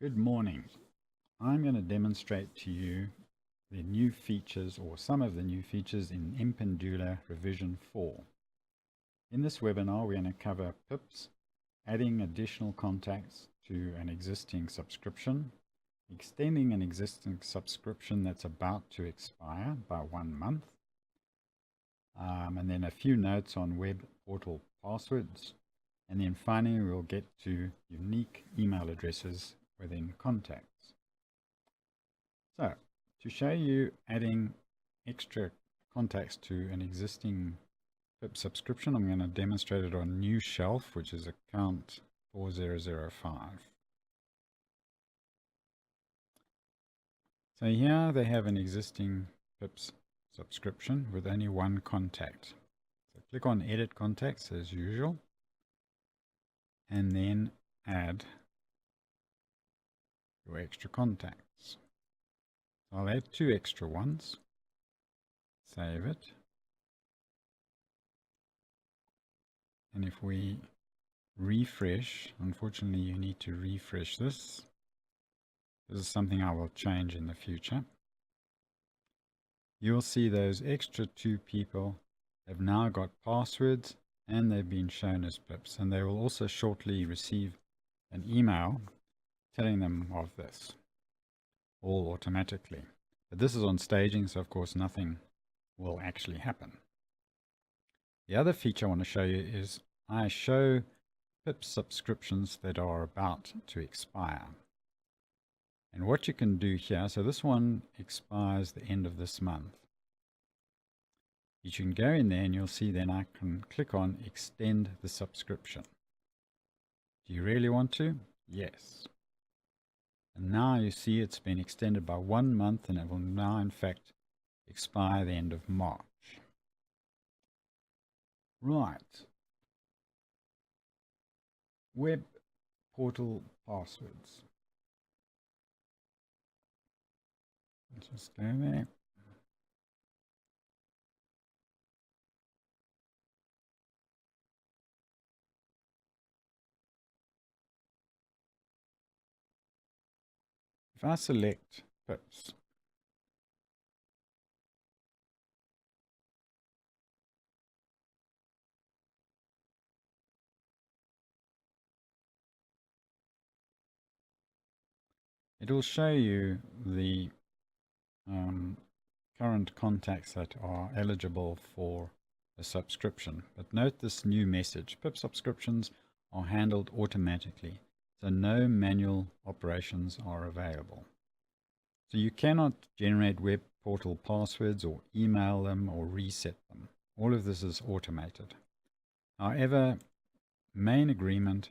Good morning. I'm going to demonstrate to you the new features or some of the new features in IMPENDULO Revision 4. In this webinar, we're going to cover PIPs, adding additional contacts to an existing subscription, extending an existing subscription that's about to expire by 1 month, and then a few notes on web portal passwords, and then finally we'll get to unique email addresses within contacts. So, to show you adding extra contacts to an existing PIP subscription, I'm going to demonstrate it on new shelf, which is account 4005. So here they have an existing PIPS subscription with only one contact. So click on Edit Contacts as usual, and then add your extra contacts. I'll add 2 extra ones, save it, and if we refresh, unfortunately you need to refresh this. This is something I will change in the future. You'll see those extra 2 people have now got passwords and they've been shown as PIPs, and they will also shortly receive an email telling them of this, all automatically. But this is on staging, so of course nothing will actually happen. The other feature I want to show you is I show PIP subscriptions that are about to expire. And what you can do here, so this one expires the end of this month. You can go in there and you'll see then I can click on extend the subscription. Do you really want to? Yes. And now you see it's been extended by 1 month, and it will now in fact expire the end of March. Right. Web portal passwords. Let's just go there. If I select PIPs, it will show you the current contacts that are eligible for a subscription. But note this new message: PIP subscriptions are handled automatically, so no manual operations are available. So you cannot generate web portal passwords or email them or reset them. All of this is automated. However, main agreement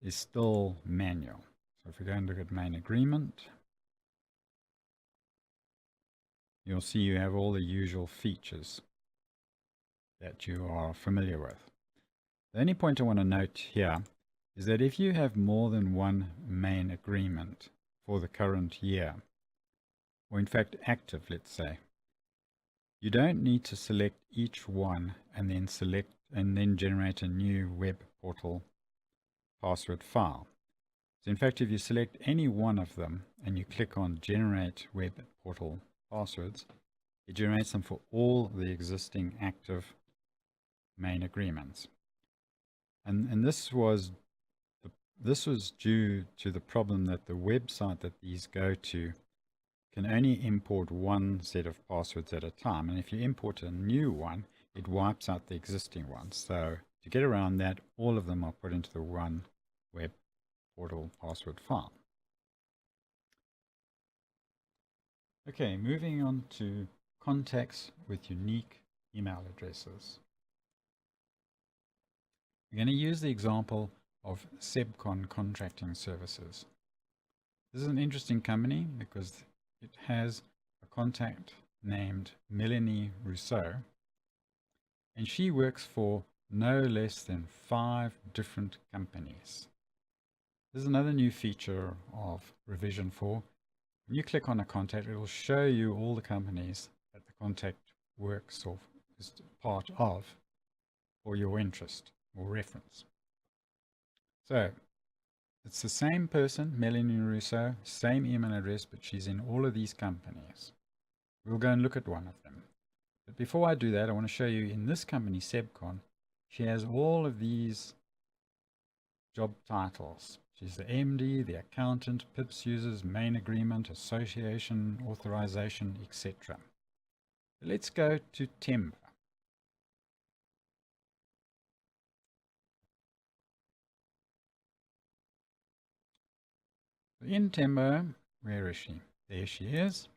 is still manual. So if we go and look at main agreement, you'll see you have all the usual features that you are familiar with. The only point I want to note here is that if you have more than one main agreement for the current year, or in fact active, let's say, you don't need to select each one and then generate a new web portal password file. So in fact, if you select any one of them and you click on generate web portal passwords, it generates them for all the existing active main agreements. And this was due to the problem that the website that these go to can only import one set of passwords at a time. And if you import a new one, it wipes out the existing ones. So to get around that, all of them are put into the one web portal password file. Okay, moving on to contacts with unique email addresses. We're going to use the example of Sebcon Contracting Services. This is an interesting company because it has a contact named Melanie Rousseau, and she works for no less than 5 different companies. This is another new feature of Revision 4. When you click on a contact, it will show you all the companies that the contact works or is part of for your interest or reference. So It's the same person, Melanie Russo, same email address, but she's in all of these companies. We'll go and look at one of them. But before I do that, I want to show you in this company, Sebcon, she has all of these job titles. She's the MD, the accountant, PIPS users, main agreement, association, authorization, etc. Let's go to Temba. In Temba, where is she? There she is.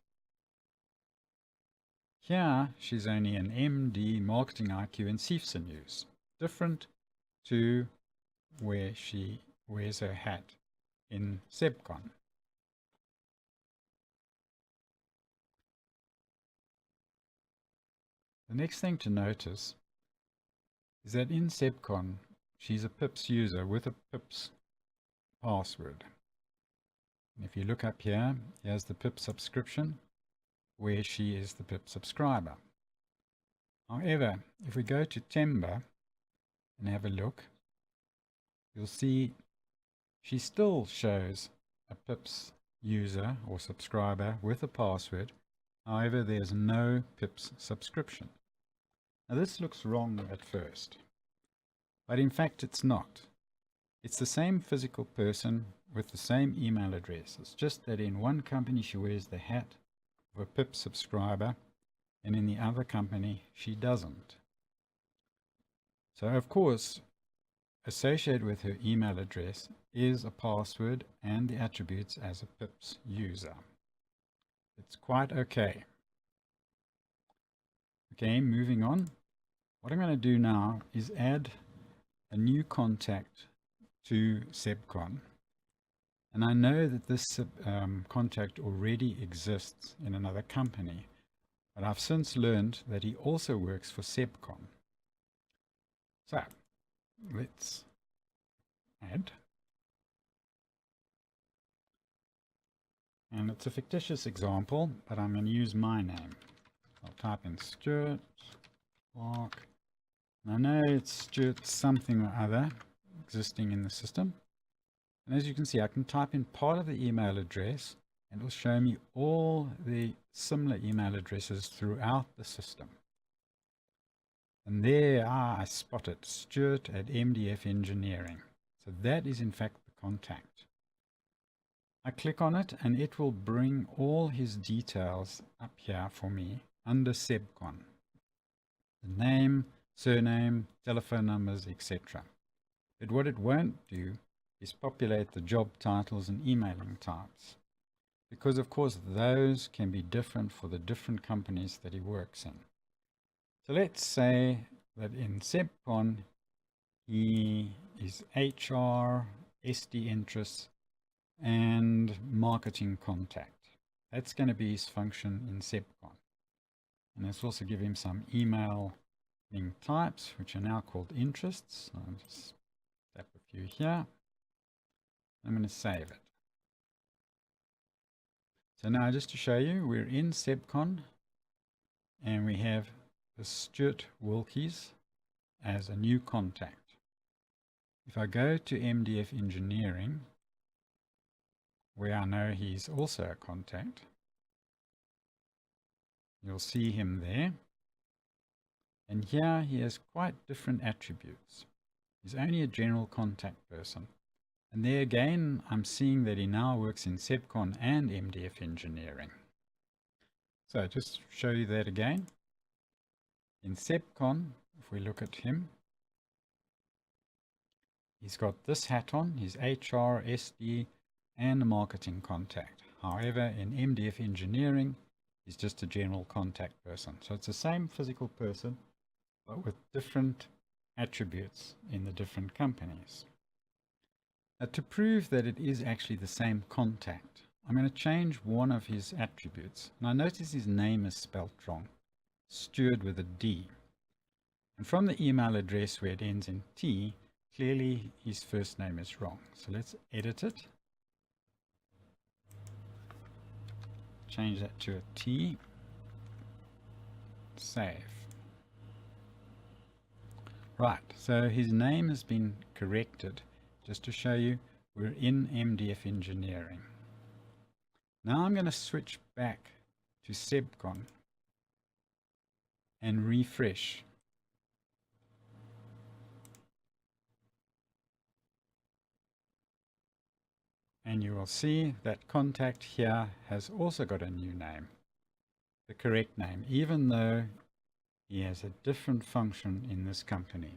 Here, she's only an MD, Marketing IQ, and SEIFSA News. Different to where she wears her hat in Sebcon. The next thing to notice is that in Sebcon, she's a PIPS user with a PIPS password. And if you look up here, here's the PIPS subscription, where she is the PIPS subscriber. However, if we go to Temba and have a look, you'll see she still shows a PIPS user or subscriber with a password. However, there's no PIPS subscription. Now this looks wrong at first, but in fact it's not. It's the same physical person with the same email address. It's just that in one company she wears the hat of a PIPS subscriber, and in the other company she doesn't. So of course, associated with her email address is a password and the attributes as a PIPS user. It's quite okay. Okay, moving on. What I'm going to do now is add a new contact to Sebcon. And I know that this contact already exists in another company, but I've since learned that he also works for Sebcon. So let's add. And it's a fictitious example, but I'm going to use my name. I'll type in Stuart Clark. And I know it's Stuart something or other existing in the system. And as you can see, I can type in part of the email address and it will show me all the similar email addresses throughout the system. And there I spot it, Stuart at MDF Engineering. So that is in fact the contact. I click on it and it will bring all his details up here for me under Sebcon. The name, surname, telephone numbers, etc. But what it won't do is populate the job titles and emailing types, because of course those can be different for the different companies that he works in. So let's say that in Sebcon he is HR, SD interests, and marketing contact. That's going to be his function in Sebcon. And let's also give him some email link types, which are now called interests. I'll just tap a few here. I'm going to save it. So now just to show you, we're in Sebcon and we have the Stuart Wilkies as a new contact. If I go to MDF Engineering, where I know he's also a contact, you'll see him there. And here he has quite different attributes. He's only a general contact person. And there again, I'm seeing that he now works in Sebcon and MDF Engineering. So just to show you that again. In Sebcon, if we look at him, he's got this hat on, he's HR, SD, and a marketing contact. However, in MDF Engineering, he's just a general contact person. So it's the same physical person, but with different attributes in the different companies. Now, to prove that it is actually the same contact, I'm going to change one of his attributes. And I notice his name is spelled wrong, Stuart with a D. And from the email address where it ends in T, clearly his first name is wrong. So let's edit it. Change that to a T. Save. Right, so his name has been corrected just to show you We're in MDF engineering. Now I'm going to switch back to SEBCON and refresh. And you will see that contact here has also got a new name, the correct name, even though he has a different function in this company.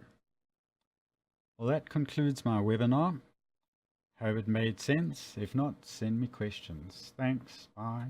Well, that concludes my webinar. Hope it made sense. If not, send me questions. Thanks. Bye.